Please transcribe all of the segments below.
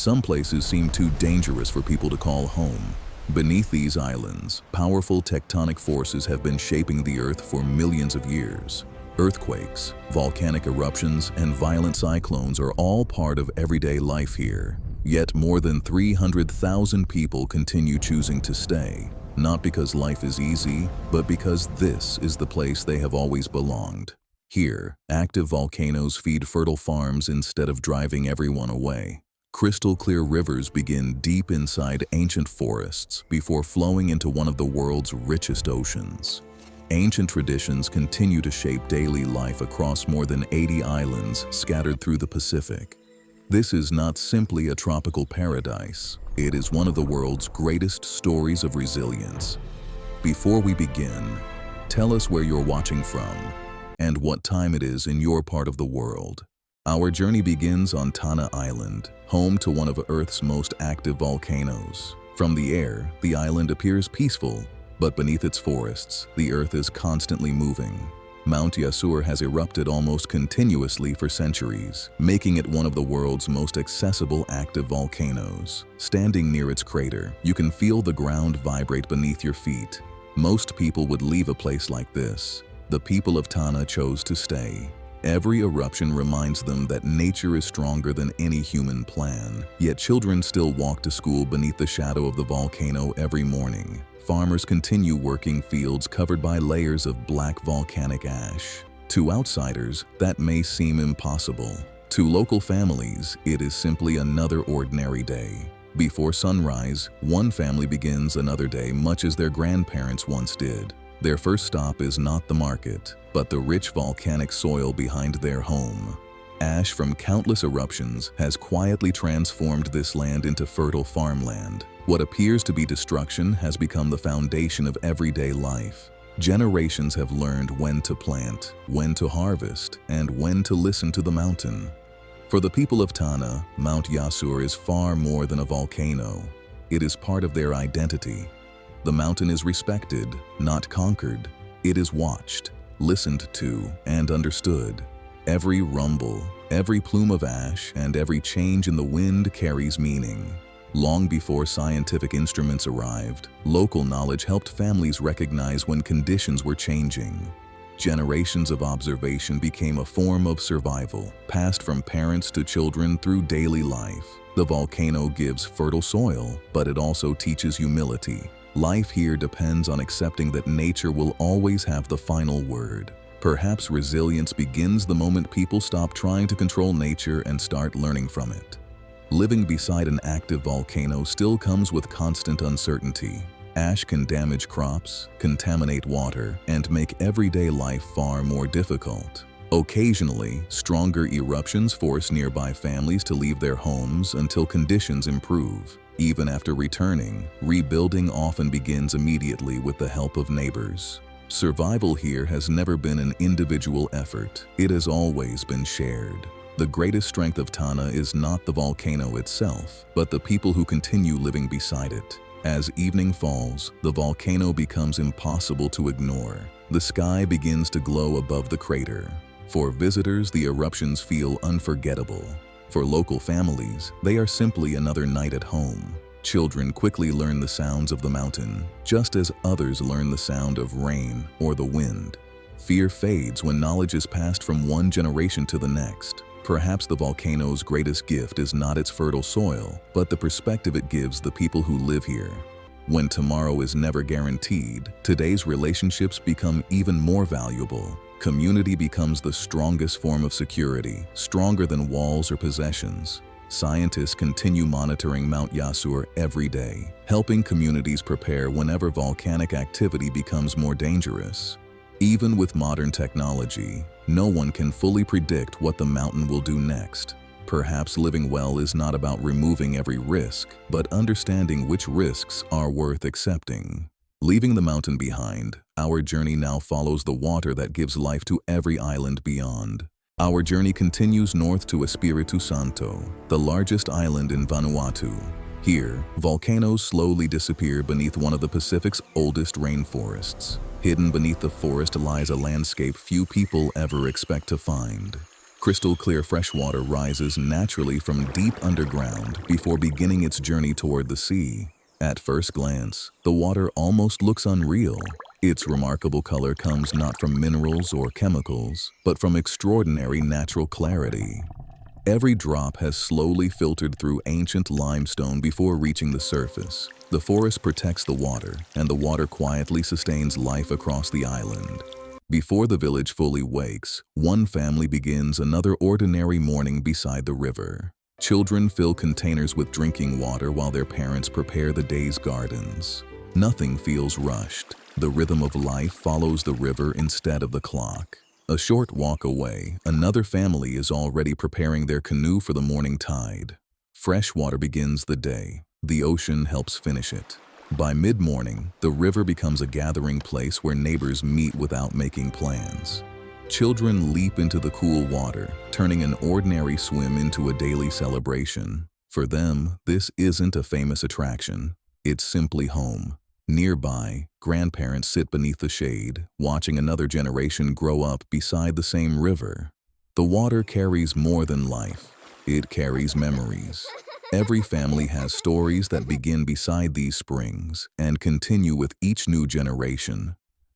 Some places seem too dangerous for people to call home. Beneath these islands, powerful tectonic forces have been shaping the Earth for millions of years. Earthquakes, volcanic eruptions, and violent cyclones are all part of everyday life here. Yet more than 300,000 people continue choosing to stay, not because life is easy, but because this is the place they have always belonged. Here, active volcanoes feed fertile farms instead of driving everyone away. Crystal-clear rivers begin deep inside ancient forests before flowing into one of the world's richest oceans. Ancient traditions continue to shape daily life across more than 80 islands scattered through the Pacific. This is not simply a tropical paradise. It is one of the world's greatest stories of resilience. Before we begin, tell us where you're watching from and what time it is in your part of the world. Our journey begins on Tanna Island, home to one of Earth's most active volcanoes. From the air, the island appears peaceful, but beneath its forests, the Earth is constantly moving. Mount Yasur has erupted almost continuously for centuries, making it one of the world's most accessible active volcanoes. Standing near its crater, you can feel the ground vibrate beneath your feet. Most people would leave a place like this. The people of Tanna chose to stay. Every eruption reminds them that nature is stronger than any human plan. Yet children still walk to school beneath the shadow of the volcano every morning. Farmers continue working fields covered by layers of black volcanic ash. To outsiders, that may seem impossible. To local families, it is simply another ordinary day. Before sunrise, one family begins another day much as their grandparents once did. Their first stop is not the market, but the rich volcanic soil behind their home. Ash from countless eruptions has quietly transformed this land into fertile farmland. What appears to be destruction has become the foundation of everyday life. Generations have learned when to plant, when to harvest, and when to listen to the mountain. For the people of Tanna, Mount Yasur is far more than a volcano. It is part of their identity. The mountain is respected, not conquered. It is watched, listened to, and understood. Every rumble, every plume of ash, and every change in the wind carries meaning. Long before scientific instruments arrived, local knowledge helped families recognize when conditions were changing. Generations of observation became a form of survival, passed from parents to children through daily life. The volcano gives fertile soil, but it also teaches humility. Life here depends on accepting that nature will always have the final word. Perhaps resilience begins the moment people stop trying to control nature and start learning from it. Living beside an active volcano still comes with constant uncertainty. Ash can damage crops, contaminate water, and make everyday life far more difficult. Occasionally, stronger eruptions force nearby families to leave their homes until conditions improve. Even after returning, rebuilding often begins immediately with the help of neighbors. Survival here has never been an individual effort. It has always been shared. The greatest strength of Tanna is not the volcano itself, but the people who continue living beside it. As evening falls, the volcano becomes impossible to ignore. The sky begins to glow above the crater. For visitors, the eruptions feel unforgettable. For local families, they are simply another night at home. Children quickly learn the sounds of the mountain, just as others learn the sound of rain or the wind. Fear fades when knowledge is passed from one generation to the next. Perhaps the volcano's greatest gift is not its fertile soil, but the perspective it gives the people who live here. When tomorrow is never guaranteed, today's relationships become even more valuable. Community becomes the strongest form of security, stronger than walls or possessions. Scientists continue monitoring Mount Yasur every day, helping communities prepare whenever volcanic activity becomes more dangerous. Even with modern technology, no one can fully predict what the mountain will do next. Perhaps living well is not about removing every risk, but understanding which risks are worth accepting. Leaving the mountain behind, our journey now follows the water that gives life to every island beyond. Our journey continues north to Espiritu Santo, the largest island in Vanuatu. Here, volcanoes slowly disappear beneath one of the Pacific's oldest rainforests. Hidden beneath the forest lies a landscape few people ever expect to find. Crystal clear fresh water rises naturally from deep underground before beginning its journey toward the sea. At first glance, the water almost looks unreal. Its remarkable color comes not from minerals or chemicals, but from extraordinary natural clarity. Every drop has slowly filtered through ancient limestone before reaching the surface. The forest protects the water, and the water quietly sustains life across the island. Before the village fully wakes, one family begins another ordinary morning beside the river. Children fill containers with drinking water while their parents prepare the day's gardens. Nothing feels rushed. The rhythm of life follows the river instead of the clock. A short walk away, another family is already preparing their canoe for the morning tide. Fresh water begins the day. The ocean helps finish it. By mid-morning, the river becomes a gathering place where neighbors meet without making plans. Children leap into the cool water, turning an ordinary swim into a daily celebration. For them, this isn't a famous attraction. It's simply home. Nearby, grandparents sit beneath the shade, watching another generation grow up beside the same river. The water carries more than life. It carries memories. Every family has stories that begin beside these springs and continue with each new generation.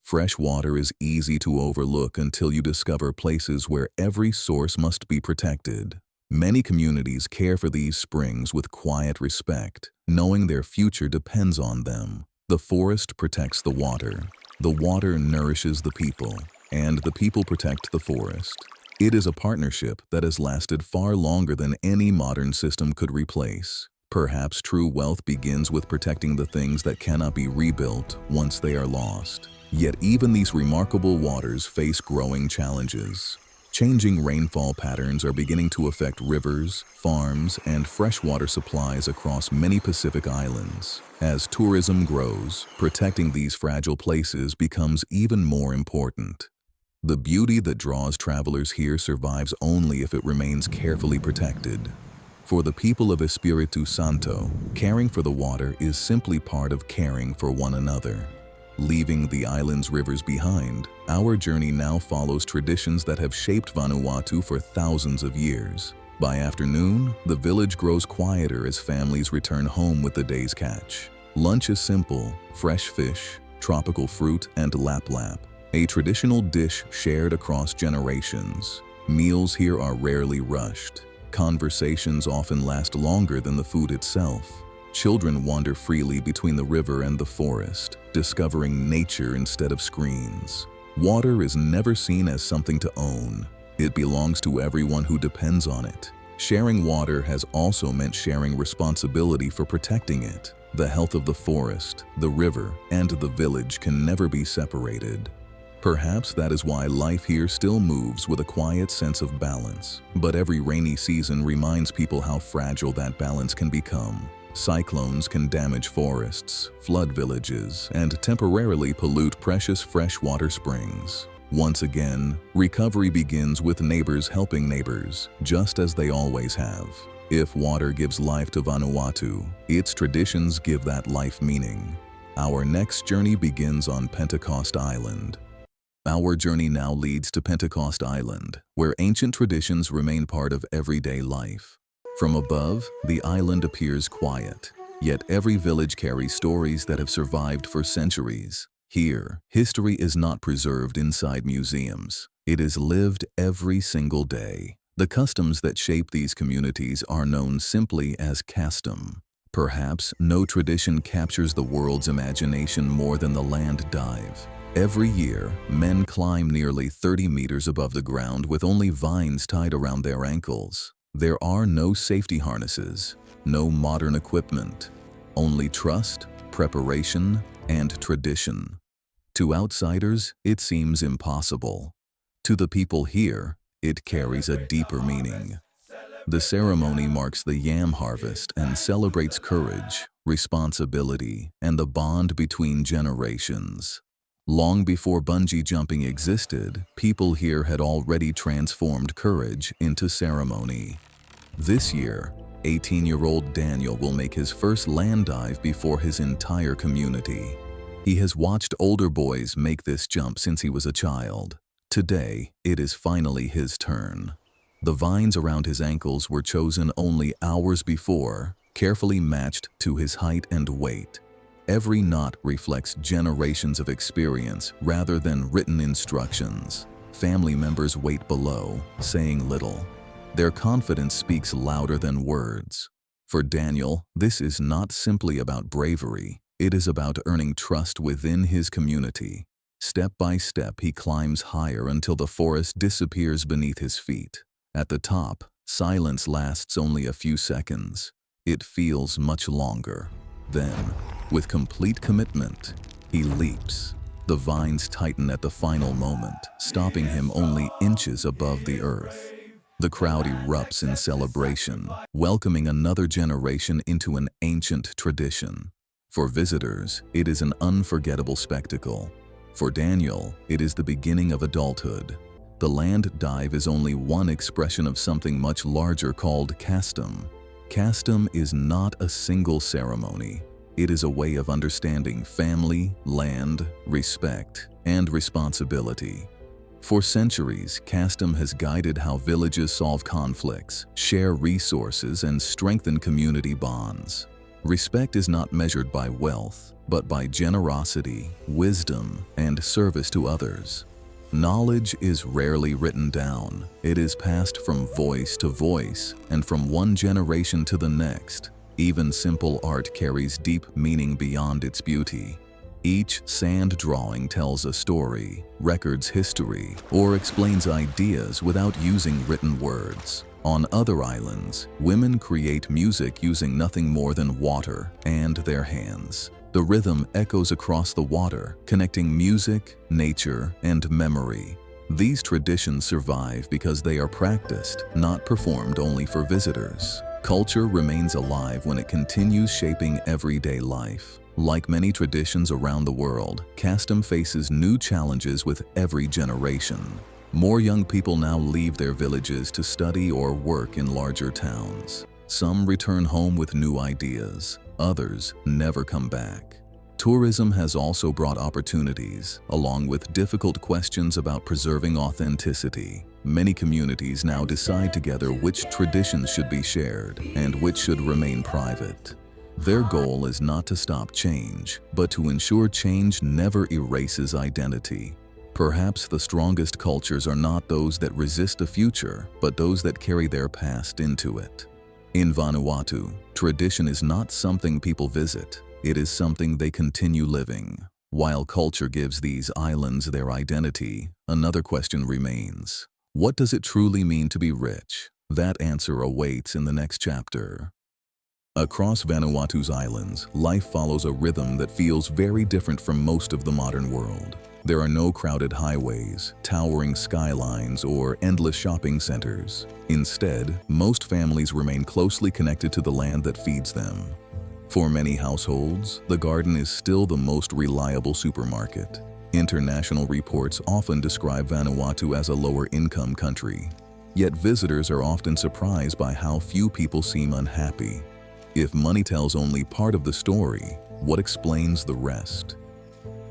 Fresh water is easy to overlook until you discover places where every source must be protected. Many communities care for these springs with quiet respect, knowing their future depends on them. The forest protects the water nourishes the people, and the people protect the forest. It is a partnership that has lasted far longer than any modern system could replace. Perhaps true wealth begins with protecting the things that cannot be rebuilt once they are lost. Yet even these remarkable waters face growing challenges. Changing rainfall patterns are beginning to affect rivers, farms, and freshwater supplies across many Pacific islands. As tourism grows, protecting these fragile places becomes even more important. The beauty that draws travelers here survives only if it remains carefully protected. For the people of Espiritu Santo, caring for the water is simply part of caring for one another. Leaving the island's rivers behind, our journey now follows traditions that have shaped Vanuatu for thousands of years. By afternoon, the village grows quieter as families return home with the day's catch. Lunch is simple: fresh fish, tropical fruit, and lap-lap, a traditional dish shared across generations. Meals here are rarely rushed. Conversations often last longer than the food itself. Children wander freely between the river and the forest, discovering nature instead of screens. Water is never seen as something to own. It belongs to everyone who depends on it. Sharing water has also meant sharing responsibility for protecting it. The health of the forest, the river, and the village can never be separated. Perhaps that is why life here still moves with a quiet sense of balance. But every rainy season reminds people how fragile that balance can become. Cyclones can damage forests, flood villages, and temporarily pollute precious freshwater springs. Once again, recovery begins with neighbors helping neighbors, just as they always have. If water gives life to Vanuatu, its traditions give that life meaning. Our next journey begins on Pentecost Island. Our journey now leads to Pentecost Island, where ancient traditions remain part of everyday life. From above, the island appears quiet, yet every village carries stories that have survived for centuries. Here, history is not preserved inside museums. It is lived every single day. The customs that shape these communities are known simply as Kastom. Perhaps no tradition captures the world's imagination more than the land dive. Every year, men climb nearly 30 meters above the ground with only vines tied around their ankles. There are no safety harnesses, no modern equipment, only trust, preparation, and tradition. To outsiders, it seems impossible. To the people here, it carries a deeper meaning. The ceremony marks the yam harvest and celebrates courage, responsibility, and the bond between generations. Long before bungee jumping existed, people here had already transformed courage into ceremony. This year, 18-year-old Daniel will make his first land dive before his entire community. He has watched older boys make this jump since he was a child. Today, it is finally his turn. The vines around his ankles were chosen only hours before, carefully matched to his height and weight. Every knot reflects generations of experience rather than written instructions. Family members wait below, saying little. Their confidence speaks louder than words. For Daniel, this is not simply about bravery. It is about earning trust within his community. Step by step, he climbs higher until the forest disappears beneath his feet. At the top, silence lasts only a few seconds. It feels much longer. Then, with complete commitment, he leaps. The vines tighten at the final moment, stopping him only inches above the earth. The crowd erupts in celebration, welcoming another generation into an ancient tradition. For visitors, it is an unforgettable spectacle. For Daniel, it is the beginning of adulthood. The land dive is only one expression of something much larger called Kastom. Kastom is not a single ceremony. It is a way of understanding family, land, respect, and responsibility. For centuries, Kastom has guided how villages solve conflicts, share resources, and strengthen community bonds. Respect is not measured by wealth, but by generosity, wisdom, and service to others. Knowledge is rarely written down. It is passed from voice to voice and from one generation to the next. Even simple art carries deep meaning beyond its beauty. Each sand drawing tells a story, records history, or explains ideas without using written words. On other islands, women create music using nothing more than water and their hands. The rhythm echoes across the water, connecting music, nature, and memory. These traditions survive because they are practiced, not performed only for visitors. Culture remains alive when it continues shaping everyday life. Like many traditions around the world, Kastom faces new challenges with every generation. More young people now leave their villages to study or work in larger towns. Some return home with new ideas. Others never come back. Tourism has also brought opportunities, along with difficult questions about preserving authenticity. Many communities now decide together which traditions should be shared and which should remain private. Their goal is not to stop change, but to ensure change never erases identity. Perhaps the strongest cultures are not those that resist the future, but those that carry their past into it. In Vanuatu, tradition is not something people visit, it is something they continue living. While culture gives these islands their identity, another question remains. What does it truly mean to be rich? That answer awaits in the next chapter. Across Vanuatu's islands, life follows a rhythm that feels very different from most of the modern world. There are no crowded highways, towering skylines, or endless shopping centers. Instead, most families remain closely connected to the land that feeds them. For many households, the garden is still the most reliable supermarket. International reports often describe Vanuatu as a lower-income country. Yet visitors are often surprised by how few people seem unhappy. If money tells only part of the story, what explains the rest?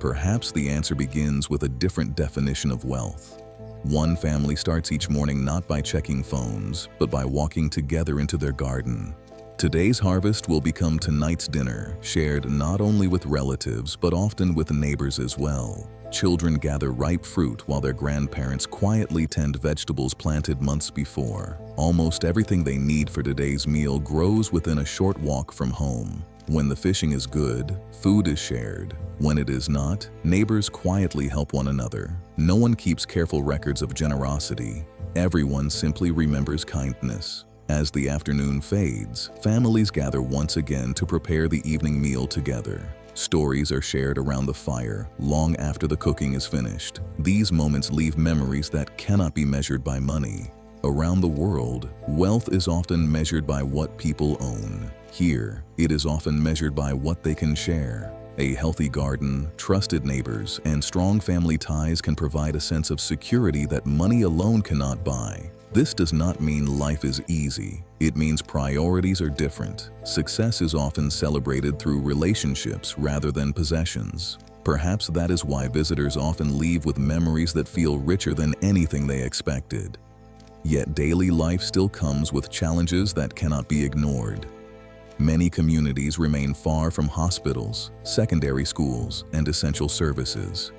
Perhaps the answer begins with a different definition of wealth. One family starts each morning not by checking phones, but by walking together into their garden. Today's harvest will become tonight's dinner, shared not only with relatives, but often with neighbors as well. Children gather ripe fruit while their grandparents quietly tend vegetables planted months before. Almost everything they need for today's meal grows within a short walk from home. When the fishing is good, food is shared. When it is not, neighbors quietly help one another. No one keeps careful records of generosity. Everyone simply remembers kindness. As the afternoon fades, families gather once again to prepare the evening meal together. Stories are shared around the fire long after the cooking is finished. These moments leave memories that cannot be measured by money. Around the world, wealth is often measured by what people own. Here, it is often measured by what they can share. A healthy garden, trusted neighbors, and strong family ties can provide a sense of security that money alone cannot buy. This does not mean life is easy. It means priorities are different. Success is often celebrated through relationships rather than possessions. Perhaps that is why visitors often leave with memories that feel richer than anything they expected. Yet daily life still comes with challenges that cannot be ignored. Many communities remain far from hospitals, secondary schools, and essential services.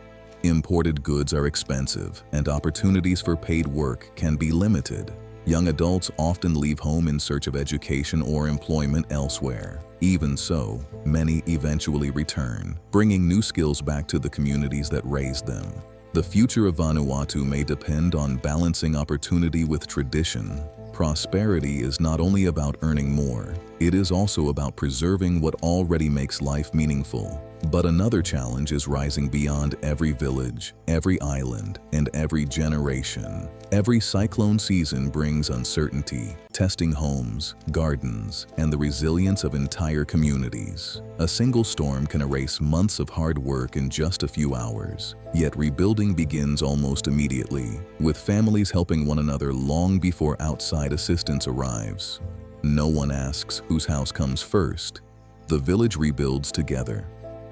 Imported goods are expensive, and opportunities for paid work can be limited. Young adults often leave home in search of education or employment elsewhere. Even so, many eventually return, bringing new skills back to the communities that raised them. The future of Vanuatu may depend on balancing opportunity with tradition. Prosperity is not only about earning more, it is also about preserving what already makes life meaningful. But another challenge is rising beyond every village, every island, and every generation. Every cyclone season brings uncertainty, testing homes, gardens, and the resilience of entire communities. A single storm can erase months of hard work in just a few hours. Yet rebuilding begins almost immediately, with families helping one another long before outside assistance arrives. No one asks whose house comes first. The village rebuilds together.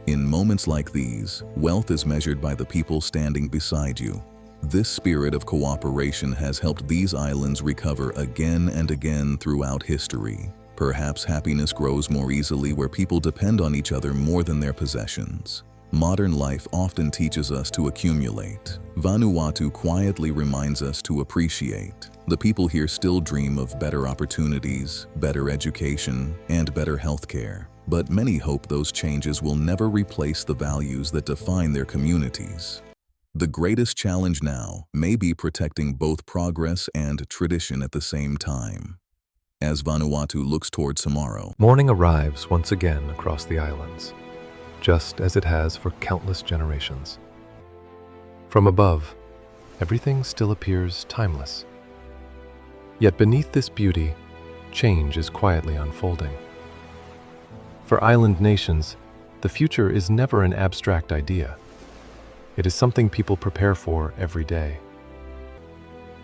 In moments like these, wealth is measured by the people standing beside you. This spirit of cooperation has helped these islands recover again and again throughout history. Perhaps happiness grows more easily where people depend on each other more than their possessions. Modern life often teaches us to accumulate. Vanuatu quietly reminds us to appreciate. The people here still dream of better opportunities, better education, and better healthcare. But many hope those changes will never replace the values that define their communities. The greatest challenge now may be protecting both progress and tradition at the same time. As Vanuatu looks towards tomorrow, morning arrives once again across the islands, just as it has for countless generations. From above, everything still appears timeless. Yet beneath this beauty, change is quietly unfolding. For island nations, the future is never an abstract idea. It is something people prepare for every day.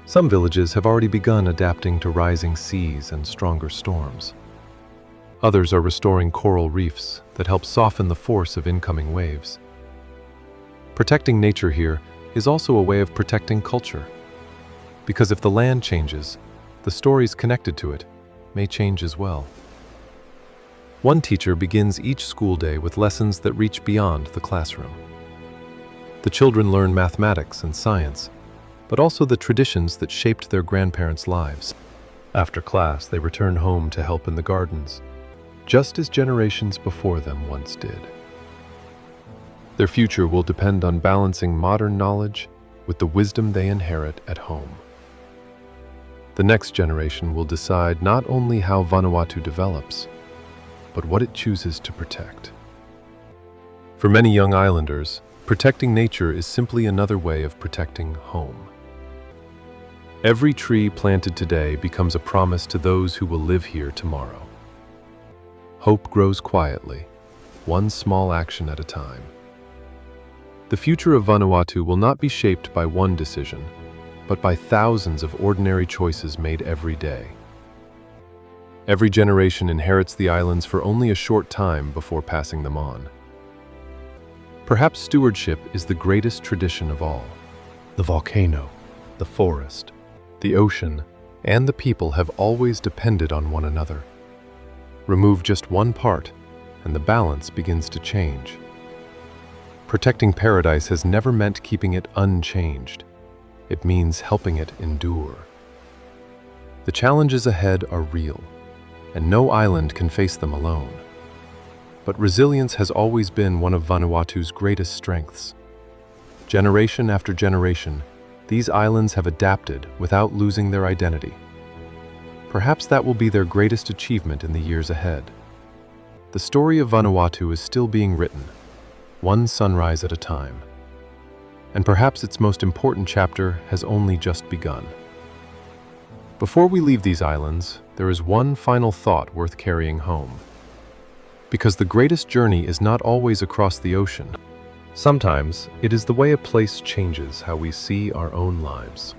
Some villages have already begun adapting to rising seas and stronger storms. Others are restoring coral reefs that help soften the force of incoming waves. Protecting nature here is also a way of protecting culture. Because if the land changes, the stories connected to it may change as well. One teacher begins each school day with lessons that reach beyond the classroom. The children learn mathematics and science, but also the traditions that shaped their grandparents' lives. After class, they return home to help in the gardens, just as generations before them once did. Their future will depend on balancing modern knowledge with the wisdom they inherit at home. The next generation will decide not only how Vanuatu develops, but what it chooses to protect. For many young islanders, protecting nature is simply another way of protecting home. Every tree planted today becomes a promise to those who will live here tomorrow. Hope grows quietly, one small action at a time. The future of Vanuatu will not be shaped by one decision, but by thousands of ordinary choices made every day. Every generation inherits the islands for only a short time before passing them on. Perhaps stewardship is the greatest tradition of all. The volcano, the forest, the ocean, and the people have always depended on one another. Remove just one part, and the balance begins to change. Protecting paradise has never meant keeping it unchanged. It means helping it endure. The challenges ahead are real, and no island can face them alone. But resilience has always been one of Vanuatu's greatest strengths. Generation after generation, these islands have adapted without losing their identity. Perhaps that will be their greatest achievement in the years ahead. The story of Vanuatu is still being written, one sunrise at a time. And perhaps its most important chapter has only just begun. Before we leave these islands, there is one final thought worth carrying home. Because the greatest journey is not always across the ocean. Sometimes, it is the way a place changes how we see our own lives.